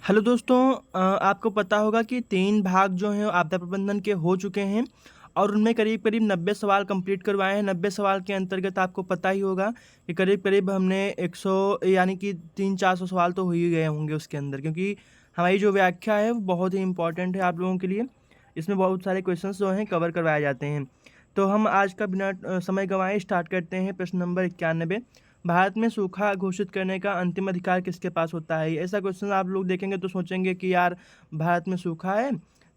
Hello दोस्तों, आपको पता होगा कि 3 भाग जो हैं आपदा प्रबंधन के हो चुके हैं और उनमें करीब-करीब 90 सवाल कंप्लीट करवाए हैं। 90 सवाल के अंतर्गत आपको पता ही होगा कि करीब-करीब हमने 100 यानी कि 300-400 सवाल तो हो ही गए होंगे उसके अंदर, क्योंकि हमारी जो व्याख्या है वो बहुत ही इम्पोर्टेंट है आप लोगों के लिए। इसमें बहुत सारे क्वेश्चंस जो हैं कवर करवाए जाते हैं। तो हम आज का बिना समय गँवाए स्टार्ट करते हैं। प्रश्न नंबर 91, भारत में सूखा घोषित करने का अंतिम अधिकार किसके पास होता है? ऐसा क्वेश्चन आप लोग देखेंगे तो सोचेंगे कि यार भारत में सूखा है,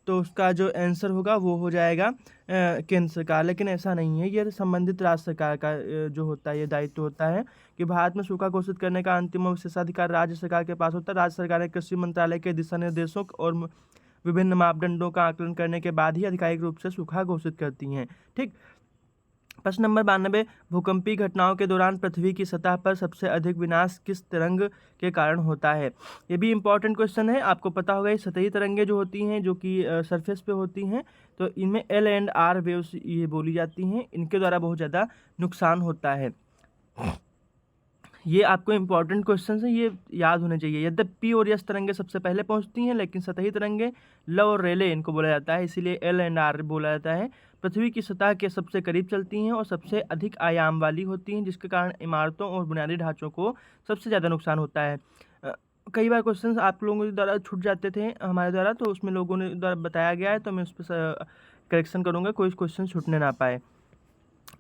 तो उसका जो आंसर होगा वो हो जाएगा केंद्र सरकार, लेकिन ऐसा नहीं है। ये संबंधित राज्य सरकार का जो होता है ये दायित्व होता है कि भारत में सूखा घोषित करने का अंतिम और विशेषाधिकार राज्य सरकार के पास होता है। राज्य सरकारें कृषि मंत्रालय के दिशा निर्देशों और विभिन्न मापदंडों का आकलन करने के बाद ही आधिकारिक रूप से सूखा घोषित करती हैं। ठीक। प्रश्न नंबर 92, भूकंपीय घटनाओं के दौरान पृथ्वी की सतह पर सबसे अधिक विनाश किस तरंग के कारण होता है? ये भी इम्पोर्टेंट क्वेश्चन है। आपको पता होगा ये सतही तरंगें जो होती हैं, जो कि सरफेस पे होती हैं, तो इनमें एल एंड आर वेव्स ये बोली जाती हैं। इनके द्वारा बहुत ज़्यादा नुकसान होता है। ये आपको इम्पोर्टेंट क्वेश्चन हैं, ये याद होने चाहिए। यद्यपि पी और एस तरंगें सबसे पहले पहुंचती हैं, लेकिन सतही तरंगें ल और रेले इनको बोला जाता है, इसीलिए एल एंड आर बोला जाता है। पृथ्वी की सतह के सबसे करीब चलती हैं और सबसे अधिक आयाम वाली होती हैं, जिसके कारण इमारतों और बुनियादी ढांचों को सबसे ज़्यादा नुकसान होता है। अ, कई बार क्वेश्चन आप लोगों के द्वारा छूट जाते थे हमारे द्वारा, तो उसमें लोगों ने द्वारा बताया गया है, तो मैं उस पर करेक्शन करूँगा, कोई क्वेश्चन छूटने ना पाए।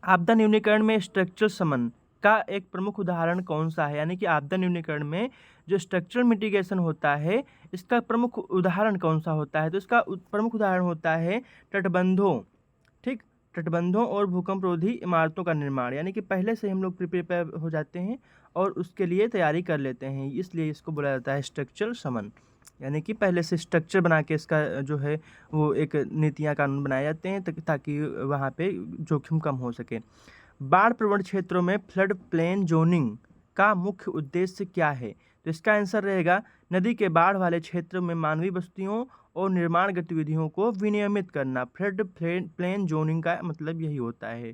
आपदा न्यूनीकरण में स्ट्रक्चरल समन का एक प्रमुख उदाहरण कौन सा है? यानी कि आपदा न्यूनीकरण में जो स्ट्रक्चरल मिटिगेशन होता है, इसका प्रमुख उदाहरण कौन सा होता है? तो इसका प्रमुख उदाहरण होता है तटबंधों। ठीक, तटबंधों और भूकंपरोधी इमारतों का निर्माण, यानी कि पहले से हम लोग प्रिपेयर हो जाते हैं और उसके लिए तैयारी कर लेते हैं, इसलिए इसको बोला जाता है स्ट्रक्चरल समन। यानी कि पहले से स्ट्रक्चर बना के इसका जो है वो एक नीतियाँ कानून बनाए जाते हैं ताकि वहाँ पे जोखिम कम हो सके। बाढ़ प्रवण क्षेत्रों में फ्लड प्लेन जोनिंग का मुख्य उद्देश्य क्या है? तो इसका आंसर रहेगा नदी के बाढ़ वाले क्षेत्रों में मानवीय बस्तियों और निर्माण गतिविधियों को विनियमित करना। फ्लड प्लेन जोनिंग का मतलब यही होता है।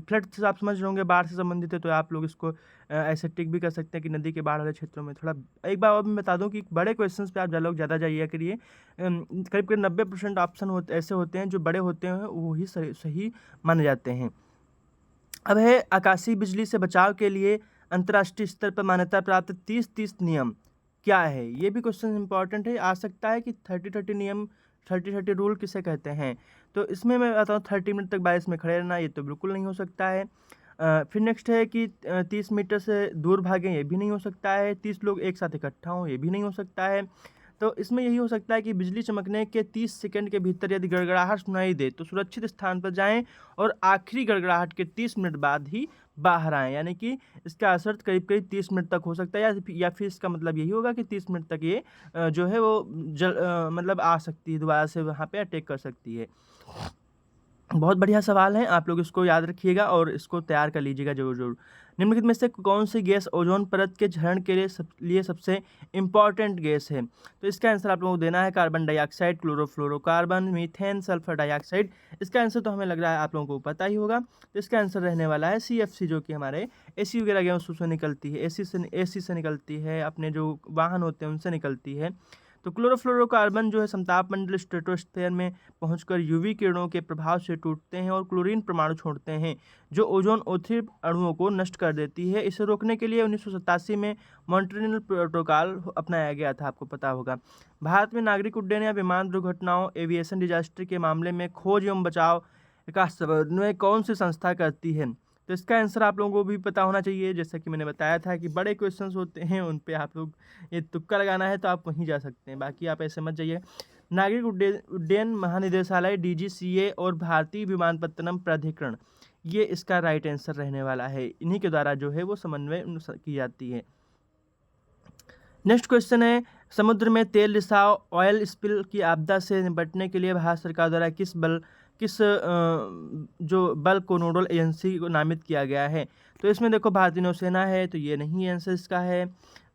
फ्लड से आप समझ रहे होंगे बाढ़ से संबंधित है, तो आप लोग इसको ऐसे टिक भी कर सकते हैं कि नदी के बाढ़ वाले क्षेत्रों में थोड़ा। एक बार और मैं बता दूं कि बड़े क्वेश्चंस पे आप लोग ज़्यादा जाइए करिए। करीब करीब 90% ऑप्शन होते ऐसे होते हैं जो बड़े होते हैं, वो ही सही माने जाते हैं। अब है आकाशीय बिजली से बचाव के लिए अंतर्राष्ट्रीय स्तर पर मान्यता प्राप्त 30-30 नियम क्या है? ये भी क्वेश्चन इंपॉर्टेंट है, आ सकता है कि 30-30 नियम, 30-30 रूल किसे कहते हैं? तो इसमें मैं बताऊँ 30 मिनट तक बारिश में खड़े रहना, ये तो बिल्कुल नहीं हो सकता है। फिर नेक्स्ट है कि 30 मीटर से दूर भागें, ये भी नहीं हो सकता है। 30 लोग एक साथ इकट्ठा हों, ये भी नहीं हो सकता है। तो इसमें यही हो सकता है कि बिजली चमकने के 30 सेकंड के भीतर यदि गड़गड़ाहट सुनाई दे तो सुरक्षित स्थान पर जाएं और आखिरी गड़गड़ाहट के 30 मिनट बाद ही बाहर आएँ। यानी कि इसका असर करीब-करीब 30 मिनट तक हो सकता है, या फिर इसका मतलब यही होगा कि 30 मिनट तक ये जो है वो मतलब आ सकती है, दोबारा से वहाँ पे अटैक कर सकती है। बहुत बढ़िया सवाल है, आप लोग इसको याद रखिएगा और इसको तैयार कर लीजिएगा ज़रूर। निम्नलिखित में से कौन सी गैस ओज़ोन परत के क्षरण के लिए सबसे इम्पॉर्टेंट गैस है? तो इसका आंसर आप लोगों को देना है carbon dioxide, chlorofluorocarbon, methane, sulphur dioxide. इसका आंसर तो हमें लग रहा है आप लोगों को पता ही होगा। तो इसका आंसर रहने वाला है CFC, जो कि हमारे एसी वगैरह गैसों से निकलती है, एसी से निकलती है, अपने जो वाहन होते हैं उनसे निकलती है। तो क्लोरोफ्लोरोकार्बन जो है समताप मंडल स्ट्रेटोस्फेयर में पहुंचकर यूवी किरणों के प्रभाव से टूटते हैं और क्लोरीन परमाणु छोड़ते हैं, जो ओजोन O3 अणुओं को नष्ट कर देती है। इसे रोकने के लिए 1987 में मॉन्ट्रियल प्रोटोकॉल अपनाया गया था, आपको पता होगा। भारत में नागरिक उड्डयन या विमान दुर्घटनाओं, एविएशन डिजास्टर के मामले में खोज एवं बचाव का समन्वय कौन सी संस्था करती है? तो इसका आंसर आप लोगों को भी पता होना चाहिए। जैसा कि मैंने बताया था कि बड़े क्वेश्चंस होते हैं, उन पे आप लोग ये तुक्का लगाना है तो आप वहीं जा सकते हैं, बाकी आप ऐसे मत जाइए। नागरिक उड्डयन महानिदेशालय DGCA और भारतीय विमानपत्तनम प्राधिकरण, ये इसका राइट आंसर रहने वाला है। इन्हीं के द्वारा जो है वो समन्वय की जाती है। नेक्स्ट क्वेश्चन है, समुद्र में तेल रिसाव ऑयल स्पिल की आपदा से निपटने के लिए भारत सरकार द्वारा किस जो बल को नोडल एजेंसी को नामित किया गया है? तो इसमें देखो भारतीय नौसेना है, तो ये नहीं आंसर इसका है।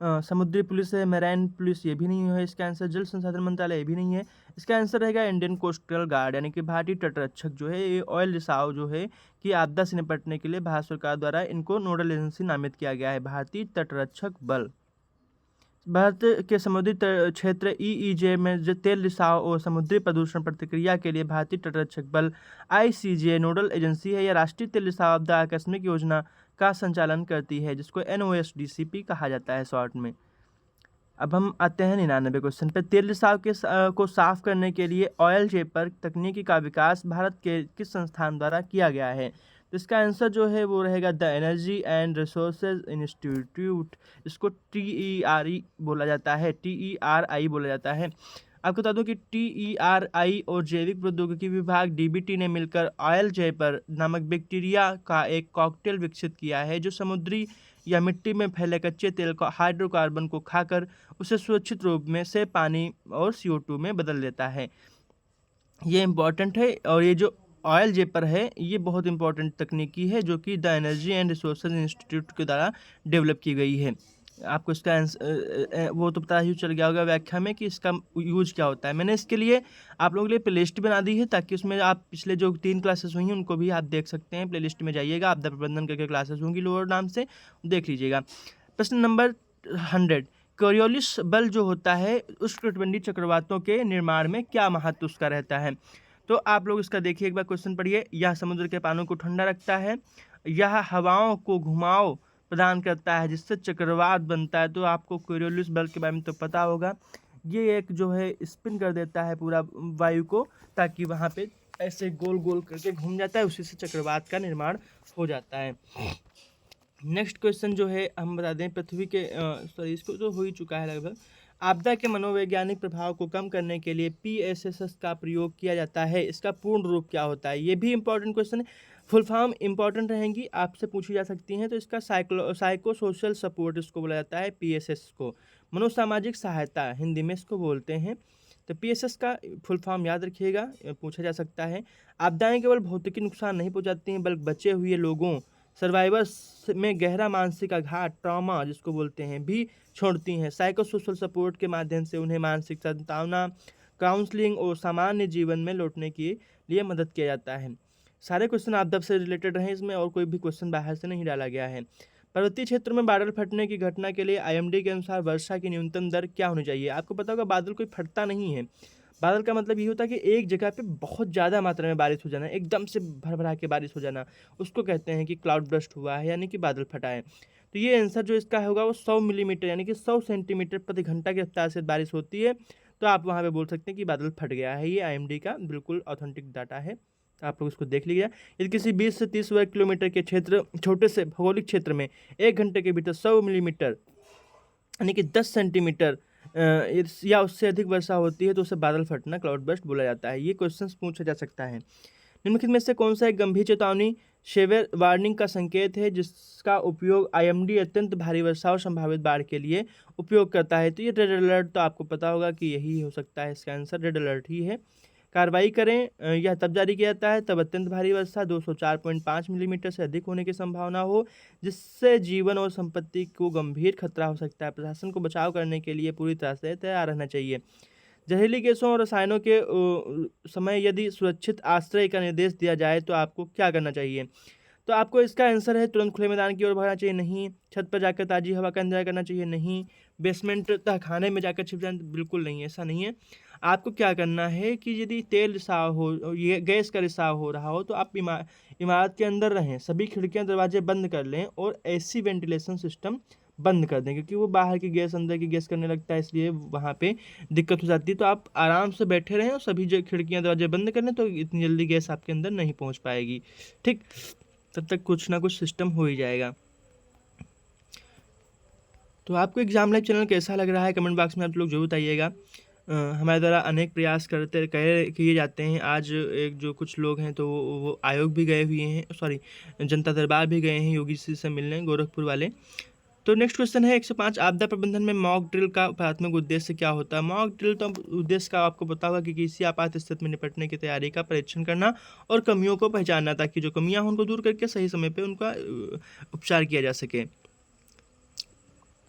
समुद्री पुलिस है, मैराइन पुलिस, ये भी नहीं है इसका आंसर। जल संसाधन मंत्रालय, ये भी नहीं है। इसका आंसर रहेगा इंडियन कोस्टल गार्ड, यानी कि भारतीय तटरक्षक जो है, ये ऑयल रिसाव जो है कि आपदा से निपटने के लिए भारत सरकार द्वारा इनको नोडल एजेंसी नामित किया गया है, भारतीय तटरक्षक बल। भारत के समुद्री क्षेत्र EEZ में जो तेल रिसाव और समुद्री प्रदूषण प्रतिक्रिया के लिए भारतीय तटरक्षक बल ICJ नोडल एजेंसी है। यह राष्ट्रीय तेल रिसाव आपदा आकस्मिक योजना का संचालन करती है, जिसको NOSDCP कहा जाता है शॉर्ट में। अब हम आते हैं 99 क्वेश्चन पे। तेल रिसाव को साफ करने के लिए ऑयल चेपर तकनीकी का विकास भारत के किस संस्थान द्वारा किया गया है? तो इसका आंसर जो है वो रहेगा the energy and resources institute. इसको TERI बोला जाता है, TERI बोला जाता है। आपको बता दूं कि TERI और जैविक प्रौद्योगिकी विभाग DBT ने मिलकर ऑयल चेपर नामक बैक्टीरिया का एक कॉकटेल विकसित किया है, जो समुद्री या मिट्टी में फैले कच्चे तेल का हाइड्रोकार्बन को खाकर उसे सुरक्षित रूप में से पानी और CO2 में बदल देता है। ये इम्पॉर्टेंट है, और ये जो ऑयल जेपर है ये बहुत इंपॉर्टेंट तकनीकी है, जो कि the energy and resources institute के द्वारा डेवलप की गई है। आपको इसका आंसर वो तो पता ही चल गया होगा व्याख्या में कि इसका यूज क्या होता है। मैंने इसके लिए आप लोगों के लिए प्लेलिस्ट बना दी है, ताकि उसमें आप पिछले जो 3 क्लासेस हुई हैं उनको भी आप देख सकते हैं। प्लेलिस्ट में जाइएगा, आपदा प्रबंधन करके क्लासेस होंगी लोअर नाम से, देख लीजिएगा। प्रश्न नंबर 100, कोरियोलिस बल जो होता है उष्णकटिबंधीय चक्रवातों के निर्माण में क्या महत्व उसका रहता है? तो आप लोग इसका देखिए, एक बार क्वेश्चन पढ़िए। यह समुद्र के पानी को ठंडा रखता है, यह हवाओं को घुमाव प्रदान करता है जिससे चक्रवात बनता है। तो आपको कोरियोलिस बल के बारे में तो पता होगा, ये एक जो है स्पिन कर देता है पूरा वायु को, ताकि वहाँ पे ऐसे गोल गोल करके घूम जाता है, उसी से चक्रवात का निर्माण हो जाता है। नेक्स्ट क्वेश्चन जो है हम बता दें, पृथ्वी के सॉरी इसको तो हो ही चुका है लगभग। आपदा के मनोवैज्ञानिक प्रभाव को कम करने के लिए PSS का प्रयोग किया जाता है, इसका पूर्ण रूप क्या होता है? ये भी इंपॉर्टेंट क्वेश्चन है, फुल फॉर्म इंपॉर्टेंट रहेंगी, आपसे पूछी जा सकती हैं। तो इसका साइको सोशल सपोर्ट इसको बोला जाता है, PSS को मनोसामाजिक सहायता हिंदी में इसको बोलते हैं। तो PSS का फुल फॉर्म याद रखिएगा, पूछा जा सकता है। आपदाएं केवल भौतिक नुकसान नहीं पहुंचाती हैं, बल्कि बचे हुए लोगों सर्वाइवर्स में गहरा मानसिक आघात ट्रॉमा जिसको बोलते हैं भी छोड़ती हैं। साइको सोशल सपोर्ट के माध्यम से उन्हें मानसिक सांत्वना, काउंसलिंग और सामान्य जीवन में लौटने के लिए मदद किया जाता है। सारे क्वेश्चन आपदा से रिलेटेड रहे इसमें, और कोई भी क्वेश्चन बाहर से नहीं डाला गया है। पर्वतीय क्षेत्र में बादल फटने की घटना के लिए IMD के अनुसार वर्षा की न्यूनतम दर क्या होनी चाहिए? आपको पता होगा बादल कोई फटता नहीं है। बादल का मतलब ये होता है कि एक जगह पे बहुत ज़्यादा मात्रा में बारिश हो जाना, एकदम से भरभरा के बारिश हो जाना, उसको कहते हैं कि क्लाउड बर्स्ट हुआ है, यानी कि बादल फटा है। तो ये आंसर जो इसका होगा वो 100 मिलीमीटर यानी कि 100 सेंटीमीटर प्रति घंटा की रफ्तार से बारिश होती है। तो आप वहाँ पे बोल सकते हैं कि बादल फट गया है। ये IMD का बिल्कुल ऑथेंटिक डाटा है, आप लोग इसको देख लीजिए। यदि किसी 20 से 30 वर्ग किलोमीटर के क्षेत्र छोटे से भौगोलिक क्षेत्र में 1 घंटे के भीतर 100 मिलीमीटर यानी कि 10 सेंटीमीटर या उससे अधिक वर्षा होती है तो उसे बादल फटना क्लाउड बर्स्ट बोला जाता है। ये क्वेश्चन पूछा जा सकता है। निम्नलिखित में से कौन सा एक गंभीर चेतावनी शेवर वार्निंग का संकेत है जिसका उपयोग IMD अत्यंत भारी वर्षा और संभावित बाढ़ के लिए उपयोग करता है? तो ये रेड अलर्ट, तो आपको पता होगा कि यही हो सकता है, इसका आंसर रेड अलर्ट ही है। कार्रवाई करें, यह तब जारी किया जाता है तब अत्यंत भारी वर्षा 204.5 मिलीमीटर से अधिक होने की संभावना हो, जिससे जीवन और संपत्ति को गंभीर खतरा हो सकता है। प्रशासन को बचाव करने के लिए पूरी तरह से तैयार रहना चाहिए। जहरीली गैसों और रसायनों के समय यदि सुरक्षित आश्रय का निर्देश दिया जाए तो आपको क्या करना चाहिए? तो आपको इसका आंसर है तुरंत खुले मैदान की ओर भागना चाहिए, नहीं। छत पर जाकर ताज़ी हवा का इंतजार करना चाहिए, नहीं। बेसमेंट तहखाने में जाकर छिप जाना, बिल्कुल नहीं, ऐसा नहीं है। आपको क्या करना है कि यदि तेल रिसाव हो, ये गैस का रिसाव हो रहा हो, तो आप इमारत के अंदर रहें, सभी खिड़कियां दरवाजे बंद कर लें और AC वेंटिलेशन सिस्टम बंद कर दें, क्योंकि वो बाहर की गैस अंदर की गैस करने लगता है, इसलिए वहाँ पे दिक्कत हो जाती है। तो आप आराम से बैठे रहें और सभी जो खिड़कियाँ दरवाजे बंद कर लें, तो इतनी जल्दी गैस आपके अंदर नहीं पहुँच पाएगी, ठीक। तब तक कुछ ना कुछ सिस्टम हो ही जाएगा। तो आपको एग्जाम लाइव चैनल कैसा लग रहा है कमेंट बॉक्स में आप लोग जरूर बताइएगा। हमारे द्वारा अनेक प्रयास किए जाते हैं। आज एक जो कुछ लोग हैं तो वो आयोग भी गए हुए हैं, सॉरी जनता दरबार भी गए हैं योगी जी से मिलने, गोरखपुर वाले। तो नेक्स्ट क्वेश्चन है 105, आपदा प्रबंधन में मॉक ड्रिल का प्राथमिक उद्देश्य क्या होता है? मॉक ड्रिल तो उद्देश्य का आपको पता होगा कि किसी आपात स्थिति में निपटने की तैयारी का परीक्षण करना और कमियों को पहचानना, ताकि जो कमियां हैं उनको दूर करके सही समय पे उनका उपचार किया जा सके।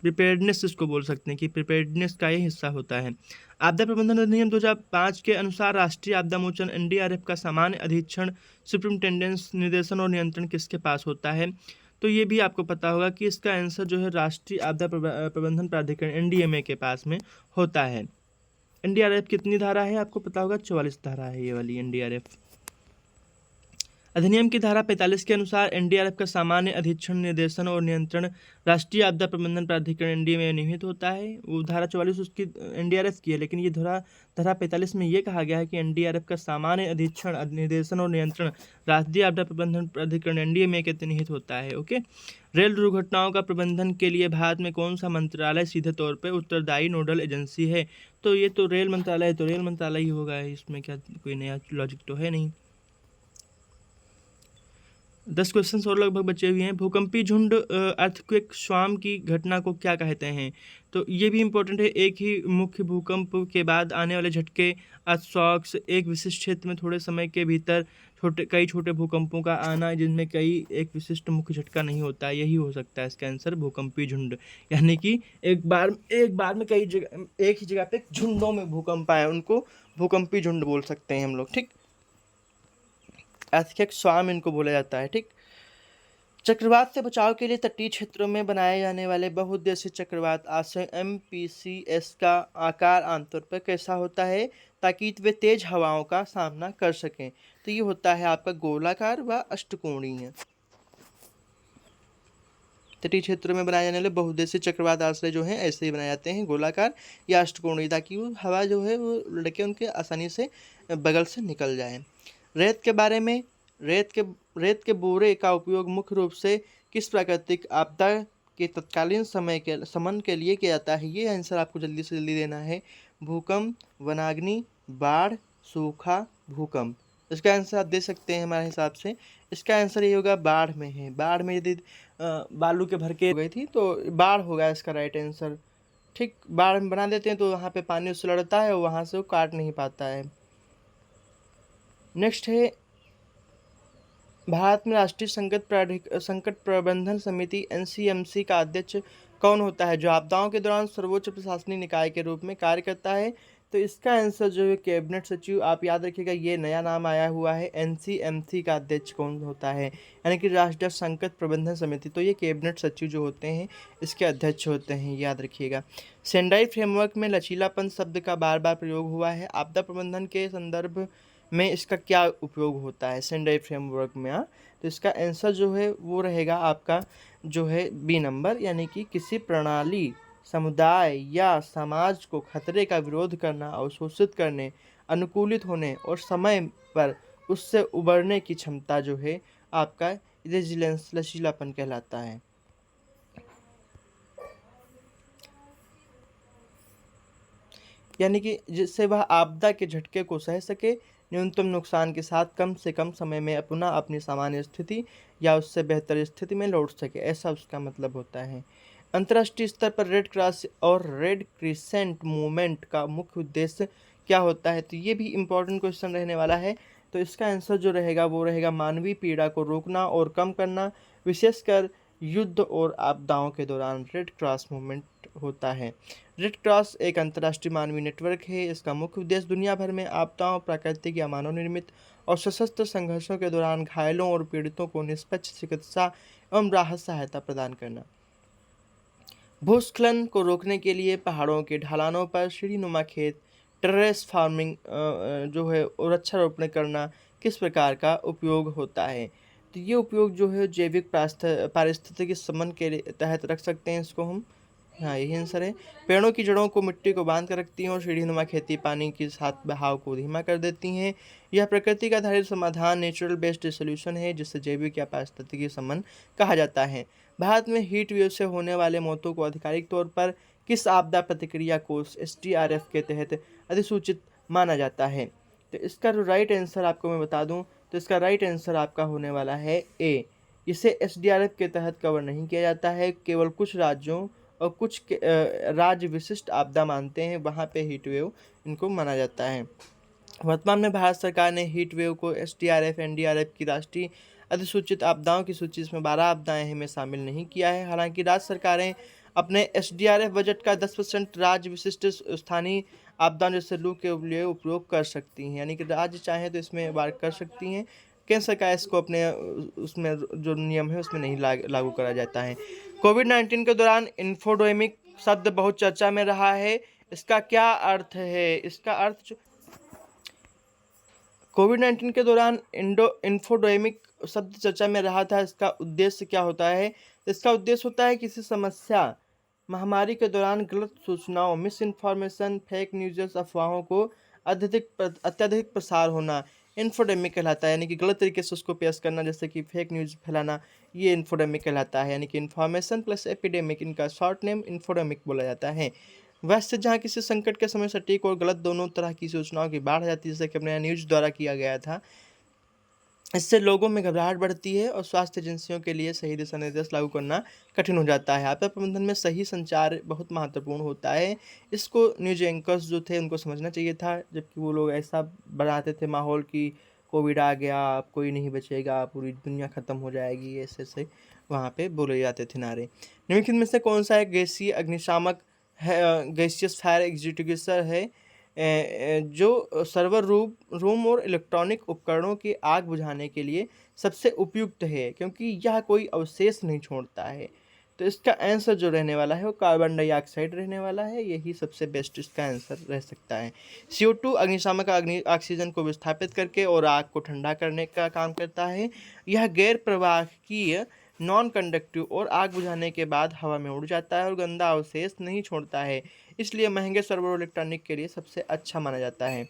प्रिपेयर्डनेस इसको बोल सकते हैं कि प्रिपेयर्डनेस का ये हिस्सा होता है। आपदा प्रबंधन अधिनियम 2005 के अनुसार राष्ट्रीय आपदा मोचन NDRF का सामान्य अधीक्षण सुप्रिंटेंडेंस निर्देशन और नियंत्रण किसके पास होता है? तो ये भी आपको पता होगा कि इसका आंसर जो है राष्ट्रीय आपदा प्रबंधन प्राधिकरण एनडीएमए के पास में होता है। एनडीआरएफ कितनी धारा है आपको पता होगा, 44 धारा है ये वाली एनडीआरएफ। अधिनियम की धारा 45 के अनुसार एनडीआरएफ का सामान्य अधीक्षण, निर्देशन और नियंत्रण राष्ट्रीय आपदा प्रबंधन प्राधिकरण एनडीए में निहित होता है। वो धारा 44 उसकी एनडीआरएफ की है, लेकिन ये धारा 45 में ये कहा गया है कि एनडीआरएफ का सामान्य अधीक्षण, निर्देशन और नियंत्रण राष्ट्रीय आपदा प्रबंधन प्राधिकरण एनडीए में के निहित होता है। ओके। रेल दुर्घटनाओं का प्रबंधन के लिए भारत में कौन सा मंत्रालय सीधे तौर पर उत्तरदायी नोडल एजेंसी है? तो ये तो रेल मंत्रालय है, तो रेल मंत्रालय ही होगा, इसमें क्या कोई नया लॉजिक तो है नहीं। 10 क्वेश्चन और लगभग बचे हुए हैं। भूकंपी झुंड अर्थक्वेक स्वाम की घटना को क्या कहते हैं? तो ये भी इम्पोर्टेंट है। एक ही मुख्य भूकंप के बाद आने वाले झटके अर्थशॉक्स, एक विशिष्ट क्षेत्र में थोड़े समय के भीतर कई छोटे भूकंपों का आना, जिनमें एक विशिष्ट मुख्य झटका नहीं होता, यही हो सकता है इसका आंसर, भूकंपी झुंड। यानी कि एक बार में कई जगह, एक ही जगह पे झुंडों में भूकंप आया, उनको भूकंपी झुंड बोल सकते हैं हम लोग। ठीक, अर्थक्वेक स्वाम इनको बोला जाता है। ठीक। चक्रवात से बचाव के लिए तटीय क्षेत्रों में बनाए जाने वाले बहुउद्देशीय चक्रवात आश्रय MPCS का आकार आमतौर पर कैसा होता है, ताकि वे तेज हवाओं का सामना कर सकें? तो ये होता है आपका गोलाकार व अष्टकोणीय। तटीय क्षेत्रों में बनाए जाने वाले बहुउद्देशीय चक्रवात आश्रय जो हैं ऐसे ही बनाए जाते हैं, गोलाकार या अष्टकोणीय, ताकि वो हवा जो है वो लड़के उनके आसानी से बगल से निकल जाए। रेत के बारे में, रेत के बोरे का उपयोग मुख्य रूप से किस प्राकृतिक आपदा के तत्कालीन शमन के लिए किया जाता है? ये आंसर आपको जल्दी से जल्दी देना है। भूकंप, वनाग्नि, बाढ़, सूखा, भूकंप। इसका आंसर आप दे सकते हैं हमारे हिसाब से। इसका आंसर ये होगा, बाढ़ में है। बाढ़ में यदि बालू के भर के हो गई थी तो बाढ़ होगा इसका राइट आंसर। ठीक, बाढ़ में बना देते हैं तो वहाँ पे पानी उससे लड़ता है और वहाँ से वो काट नहीं पाता है। नेक्स्ट है, भारत में राष्ट्रीय संकट प्रबंधन समिति NCMC का अध्यक्ष कौन होता है, जो आपदाओं के दौरान सर्वोच्च प्रशासनिक निकाय के रूप में कार्य करता है? तो इसका आंसर जो है कैबिनेट सचिव। आप याद रखिएगा, ये नया नाम आया हुआ है। NCMC का अध्यक्ष कौन होता है, यानी कि राष्ट्रीय संकट प्रबंधन समिति, तो ये कैबिनेट सचिव जो होते हैं इसके अध्यक्ष होते हैं, याद रखिएगा। सेंडाई फ्रेमवर्क में लचीलापन शब्द का बार बार प्रयोग हुआ है, आपदा प्रबंधन के संदर्भ में इसका क्या उपयोग होता है सेंडाई फ्रेमवर्क में? तो इसका आंसर जो है वो रहेगा आपका जो है बी नंबर, यानी कि किसी प्रणाली, समुदाय या समाज को खतरे का विरोध करना, अवशोषित करने, अनुकूलित होने और समय पर उससे उबरने की क्षमता जो है आपका रेजिलेंस, लचीलापन कहलाता है। यानी कि जिससे वह आपदा के झटके को सह सके, न्यूनतम नुकसान के साथ कम से कम समय में पुनः अपनी सामान्य स्थिति या उससे बेहतर स्थिति में लौट सके, ऐसा उसका मतलब होता है। अंतर्राष्ट्रीय स्तर पर रेड क्रॉस और रेड क्रिसेंट मूवमेंट का मुख्य उद्देश्य क्या होता है? तो ये भी इम्पोर्टेंट क्वेश्चन रहने वाला है। तो इसका आंसर जो रहेगा वो रहेगा मानवीय पीड़ा को रोकना और कम करना, विशेषकर युद्ध और आपदाओं के दौरान रेड क्रॉस मूवमेंट होता है। रेड क्रॉस एक अंतर्राष्ट्रीय मानवीय नेटवर्क है। इसका मुख्य उद्देश्य दुनिया भर में आपदाओं, प्राकृतिक या मानव निर्मित और सशस्त्र संघर्षों के दौरान घायलों और पीड़ितों को निष्पक्ष चिकित्सा एवं राहत सहायता प्रदान करना। भूस्खलन को रोकने के लिए पहाड़ों के ढलानों पर सीढ़ीनुमा खेत, टेरेस फार्मिंग जो है वृक्षारोपण करना किस प्रकार का उपयोग होता है? तो ये उपयोग जो है जैविक पारिस्थितिकी समन के तहत रख सकते हैं इसको हम। हाँ, यही आंसर है। पेड़ों की जड़ों को मिट्टी को बांध कर रखती हैं और सीढ़ीनुमा खेती पानी के साथ बहाव को धीमा कर देती हैं। यह प्रकृति का आधारित समाधान, नेचुरल बेस्ड सोल्यूशन है, जिसे जैविक या पारिस्थितिकी समन कहा जाता है। भारत में हीट वेव से होने वाले मौतों को आधिकारिक तौर पर किस आपदा प्रतिक्रिया कोष SDRF के तहत अधिसूचित माना जाता है? तो इसका जो राइट आंसर आपको मैं बता दूं, तो इसका राइट आंसर आपका होने वाला है ए। इसे SDRF के तहत कवर नहीं किया जाता है। केवल कुछ राज्यों और कुछ राज्य विशिष्ट आपदा मानते हैं, वहाँ पे हीट वेव इनको माना जाता है। वर्तमान में भारत सरकार ने हीट वेव को SDRF NDRF की राष्ट्रीय अधिसूचित आपदाओं की सूची में 12 आपदाएं में शामिल नहीं किया है। हालांकि राज्य सरकारें अपने SDRF बजट का 10% राज्य विशिष्ट स्थानीय आपदाओं जैसे लू के लिए उपयोग कर सकती हैं, यानी कि राज्य चाहें तो इसमें वार कर सकती हैं। कैंसर का इसको अपने उसमें जो नियम है उसमें नहीं लागू करा जाता है। कोविड-19 के दौरान इन्फोडेमिक शब्द बहुत चर्चा में रहा है। इसका क्या अर्थ है? इसका अर्थ जो कोविड-19 के दौरान इन्फोडेमिक शब्द चर्चा में रहा था, इसका उद्देश्य क्या होता है? इसका उद्देश्य होता है किसी समस्या, महामारी के दौरान गलत सूचनाओं, मिसइन्फॉर्मेशन, फेक न्यूज़, अफ़वाहों को अत्यधिक प्रसार होना इन्फोडेमिक कहलाता है। यानी कि गलत तरीके से उसको पेश करना, जैसे कि फेक न्यूज़ फैलाना, ये इन्फोडेमिक कहलाता है। यानी कि इन्फॉर्मेशन प्लस एपिडेमिक, इनका शॉर्ट नेम इन्फोडेमिक बोला जाता है। वैसे जहाँ किसी संकट के समय सटीक और गलत दोनों तरह की सूचनाओं की बाढ़ आ जाती है, जैसे कि अपने न्यूज़ द्वारा किया गया था। इससे लोगों में घबराहट बढ़ती है और स्वास्थ्य एजेंसियों के लिए सही दिशा निर्देश लागू करना कठिन हो जाता है। आपदा प्रबंधन में सही संचार बहुत महत्वपूर्ण होता है। इसको न्यूज़ एंकर्स जो थे उनको समझना चाहिए था, जबकि वो लोग ऐसा बनाते थे माहौल कि कोविड आ गया, अब कोई नहीं बचेगा, पूरी दुनिया ख़त्म हो जाएगी, ऐसे वहाँ पे बोले जाते थे नारे। निम्नलिखित में से कौन सा एक गैसीय अग्निशामक है, गैसियस फायर एक्सटिंग्विशर है जो सर्वर रूम और इलेक्ट्रॉनिक उपकरणों की आग बुझाने के लिए सबसे उपयुक्त है, क्योंकि यह कोई अवशेष नहीं छोड़ता है। तो इसका आंसर जो रहने वाला है वो कार्बन डाइऑक्साइड रहने वाला है, यही सबसे बेस्ट इसका आंसर रह सकता है। CO2 अग्निशामक ऑक्सीजन को विस्थापित करके और आग को ठंडा करने का काम करता है। यह गैर प्रवाहकीय, नॉन कंडक्टिव और आग बुझाने के बाद हवा में उड़ जाता है और गंदा अवशेष नहीं छोड़ता है, इसलिए महंगे सर्वर और इलेक्ट्रॉनिक के लिए सबसे अच्छा माना जाता है।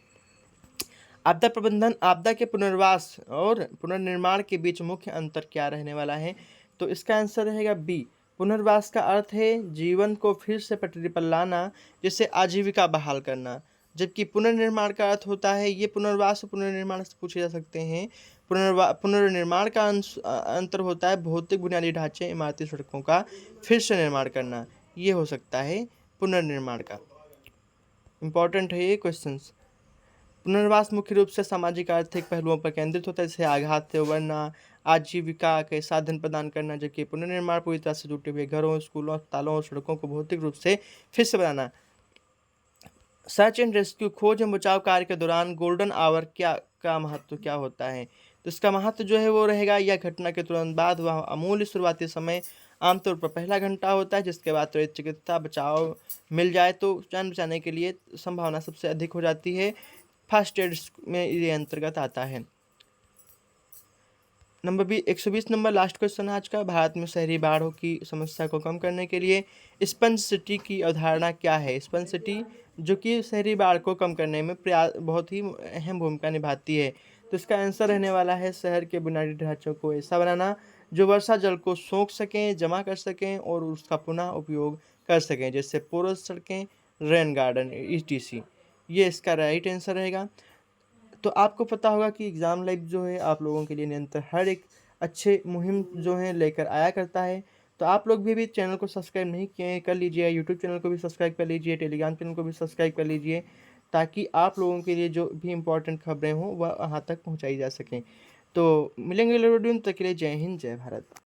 आपदा प्रबंधन, आपदा के पुनर्वास और पुनर्निर्माण के बीच मुख्य अंतर क्या रहने वाला है? तो इसका आंसर रहेगा बी। पुनर्वास का अर्थ है जीवन को फिर से पटरी पर लाना, जैसे आजीविका बहाल करना, जबकि पुनर्निर्माण का अर्थ होता है, ये पुनर्वास और पुनर्निर्माण से पूछे जा सकते हैं। पुनर्निर्माण का अंतर होता है भौतिक बुनियादी ढांचे, इमारती, सड़कों का फिर से निर्माण करना, ये हो सकता है पुनर्निर्माण का। इम्पॉर्टेंट है ये क्वेश्चंस। पुनर्वास मुख्य रूप से सामाजिक आर्थिक पहलुओं पर केंद्रित होता है, जैसे आघात से उबरना, आजीविका के साधन प्रदान करना, जबकि पुनर्निर्माण पूरी तरह से टूटे हुए घरों, स्कूलों, अस्पतालों और सड़कों को भौतिक रूप से फिर से बनाना। सर्च एंड रेस्क्यू, खोज एवं बचाव कार्य के दौरान गोल्डन आवर का महत्व क्या होता है? तो इसका महत्व जो है वो रहेगा, यह घटना के तुरंत बाद वह अमूल्य शुरुआती समय आमतौर पर पहला घंटा होता है, जिसके बाद त्वरित चिकित्सा बचाव मिल जाए तो जान बचाने के लिए संभावना सबसे अधिक हो जाती है। फर्स्ट एड में ये अंतर्गत आता है। नंबर 120 नंबर लास्ट क्वेश्चन आज का। भारत में शहरी बाढ़ों की समस्या को कम करने के लिए स्पंज सिटी की अवधारणा क्या है? स्पंज सिटी जो कि शहरी बाढ़ को कम करने में बहुत ही अहम भूमिका निभाती है। तो इसका आंसर रहने वाला है शहर के बुनियादी ढांचों को ऐसा बनाना जो वर्षा जल को सोख सकें, जमा कर सकें और उसका पुनः उपयोग कर सकें, जैसे पोरस सड़कें, रेन गार्डन, ETC। ये इसका राइट आंसर रहेगा। तो आपको पता होगा कि एग्ज़ाम लाइफ जो है आप लोगों के लिए निरंतर हर एक अच्छे मुहिम जो है लेकर आया करता है। तो आप लोग भी अभी चैनल को सब्सक्राइब नहीं किए हैं, कर लीजिए। यूट्यूब चैनल को भी सब्सक्राइब कर लीजिए, टेलीग्राम चैनल को भी सब्सक्राइब कर लीजिए, ताकि आप लोगों के लिए जो भी इम्पोर्टेंट खबरें हों वह वहाँ तक पहुँचाई जा सकें। तो मिलेंगे अगले वीडियो में, तब तक के लिए जय हिंद, जय भारत।